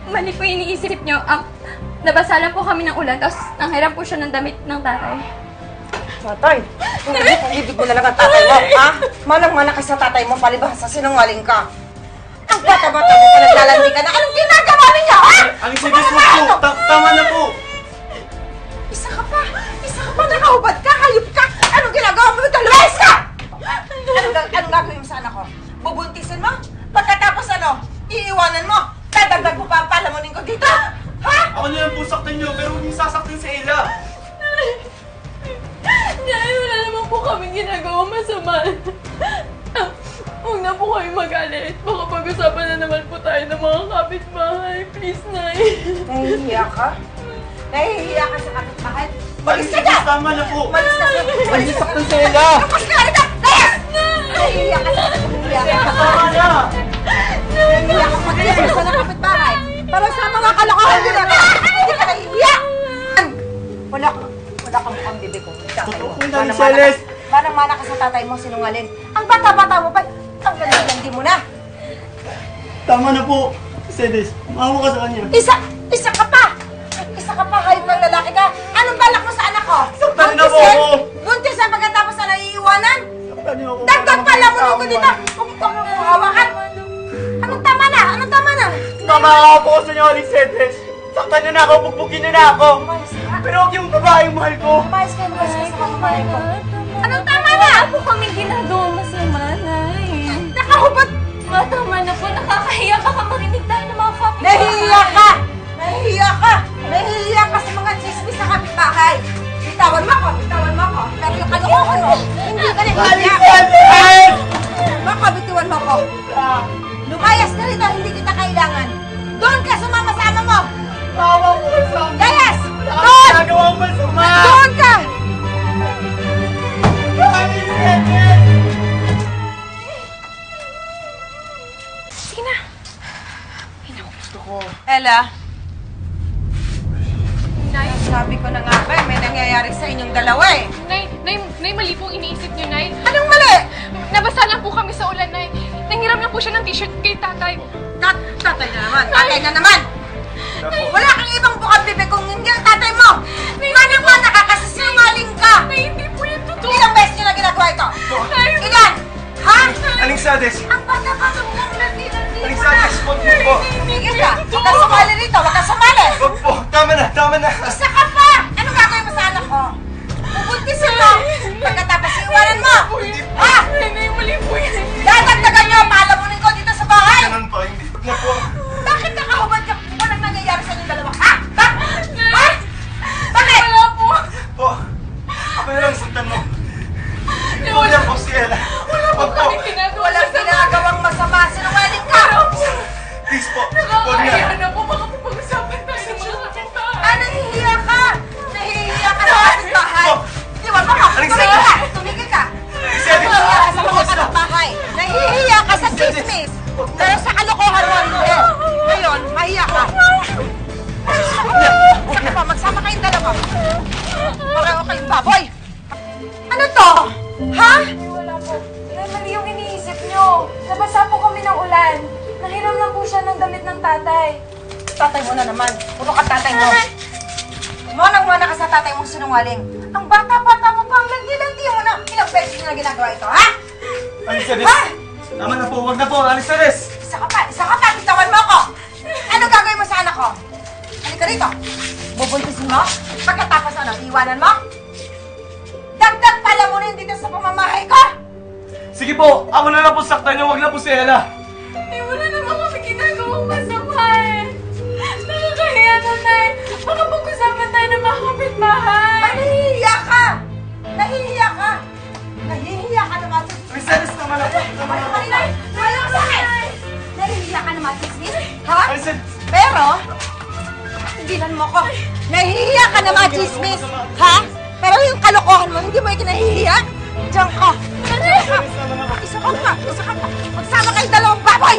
Mali po yung iniisip nyo. Nabasa lang po kami ng ulan, tapos nanghiram po siya ng damit ng tatay. Tatay? Ibig mo na lang ang tatay mo, ha? Malang-mana ka sa tatay mo, palibhasa, sinungaling ka. Ang bata-bata mo pa naglalandi ka na. Anong ginagawa ninyo, ha? Aling Cedres, po! Tama na po! Isa ka pa! Isa ka pa! Nakahubad ka! Hayop ka! Anong ginagawa mo? Lumayas ka! Anong gagawin mo sa anak ko? Bubuntisin mo? Pagkatapos ano? Iiwanan mo? Dadagdag mo pa ang palamunin ko dito? Ha? Ako na lang po saktan nyo, pero hindi sasaktin si Ella! Nay, wala naman po kami ginagawa masama. Huwag na po kayo magalit. Baka pag-usapan na naman po tayo ng mga kapitbahay. Please, Nay. Nahihiya ka? Nahihiya ka sa kapitbahay? Malis ka Aling na! Cedres, tama na po! Malis ka na! Hindi saktan si Ella! Tapos ka rito! Layas! Nahihiya ka sa kapitbahay! Tama na! Nahihiya ka mag-iisa sa kapitbahay! Para sa mga kalokohan nila! Hindi ka nahihiya! Wala kang mukhang bibig ko. Totoo po na, Cedres! Manang-mana ka sa tatay mo, sinungaling. Ang bata-bata mo pa, ang ganda-ganda mo na. Tama na po! Cedres, maawa ka sa kanya. Isa ka pa! Isa ka pa, hayop ng lalaki ka. Anong balak mo sa anak ko? Saktan na po Buntis ako! Buntis ang pagkatapos na naiiwanan? Saktan niyo ako! Dagdag pala mo ko dito! Kung hawakan! Anong tama na? Anong tama na? Tama ako po sa inyo, Aling Cedres! Saktan niyo na ako, bugbugin niyo na ako! Umayos ka. Pero huwag yung babaeng mahal ko! Umayos ka sa kamamayan ko. Anong tama na? Wala po kami ginagawa masama, Nay. Nakahubad! Tama na po. Nakakahiya. Baka marinig tayo ng mga kapitbahay. Nahihiya ka! Nahihiya ka! Nahihiya ka sa mga chismis sa kapitbahay! Bitawan mo ako! Bitawan mo ako! Pero yung kalokohan mo, hindi ka nahihiya! Aling Cedres! Baka bitiwan mo ako! Lumayas ka rito! Hindi kita kailangan! Doon ka sumama sa ama mo! Tawa ko sa amin! Layas! Ang Doon! ginagawang masama! Doon ka! Aling Cedres! Sige na. Gusto ko. Ella, Nay, sabi ko na nga ba, may nangyayari sa inyong dalawa eh. Nay, mali pong iniisip niyo, Nay. Anong mali? Nabasa lang po kami sa ulan, Nay. Nanghiram lang po siya ng t-shirt kay tatay. Tatay na naman! Tatay na naman! Wala kang ibang bukang bibig kung hindi ang tatay mo! Manang-mana ka kasi sinungaling ka! Nay, hindi po yan totoo. Ilang beses niyo na ginagawa ito? Nay, Ilan? Ha? Aling Cedres! Ang bata-bata mo lang nandito Aling mo na! Cedres, huwag niyo po! Tumigil ka! Huwag kang sumali rito! Huwag kang sumali! Huwag po! Tama na! Tama na! Isa ka pa! Anong gagawin mo sa anak ko? Bubuntisin mo! Pagkatapos iwanan mo! Ha? Nay, mali po yan. Dadagdagan niyo ang palamunin ko dito sa bahay! Ganun po, hindi. Huwag na po! Bakit nakahubad ka? Walang nangyayari sa inyong dalawa. Ha? Ha? Ha? Bakit? Wala po. Po! Ako na lang saktan mo! Huwag na po si Ella! Huwag po! Kami ginagawa Walang ginagawang masama. Sinungaling ka! Please po! Huwag Nakakahiya na! na po. Baka po pag-usapan tayo ng mga kapitbahay. Ah, nahihiya ka! Nahihiya ka sa kapitbahay! Iwan mo ka! Aling Tumigil ka! Tumigil ka! Cedres! Nahihiya ka sa mga kapitbahay! Nahihiya ka sa chismis! Pero sa kalokohan mo hindi! Ngayon, mahiya ka! Saka pa, magsama kayong dalawa! Pareho kayong baboy! Ano to? Ha? Wala po. Nay, mali yung iniisip nyo. Nabasa po kami ng ulan. Nahiram lang po siya ng damit ng tatay. Tatay mo na naman. Puro ka tatay mo. Manang-mana ka sa tatay mo sinungaling. Ang bata-bata mo pang landi-landi mo na. Ilang beses nyo na ginagawa ito, ha? Aling Cedres! Ha? Tama na po! Huwag na po! Aling Cedres! Isa ka pa, bitawan mo ako! Ano gagawin mo sa anak ko? Halika rito. Bubuntisin mo? Pagkatapos ano, iwanan mo? Dagdag pala mo rin dito sa pamamahay ko! Sige po! Ako na lang po saktan niyo! Huwag na po si Ella! Eh, wala naman kami ginagawang masama eh. Nakakahiya na, Nay. Baka pag-usapan tayo ng mga kapitbahay. Ay, nahihiya ka! Nahihiya ka! Nahihiya ka naman! Aling Cedres, tama na po! Tama na po! Wala ka sa akin! Nahihiya ka naman, Chismis? Ha? Aling Cedres! Pero, tigilan mo ko. Nahihiya ka naman, Chismis! Ha? Pero yung kalokohan mo, hindi mo ikinahihiya? Diyan ka! Diyan ka! Isa ka pa! Isa ka pa! Magsama kayong dalawang baboy!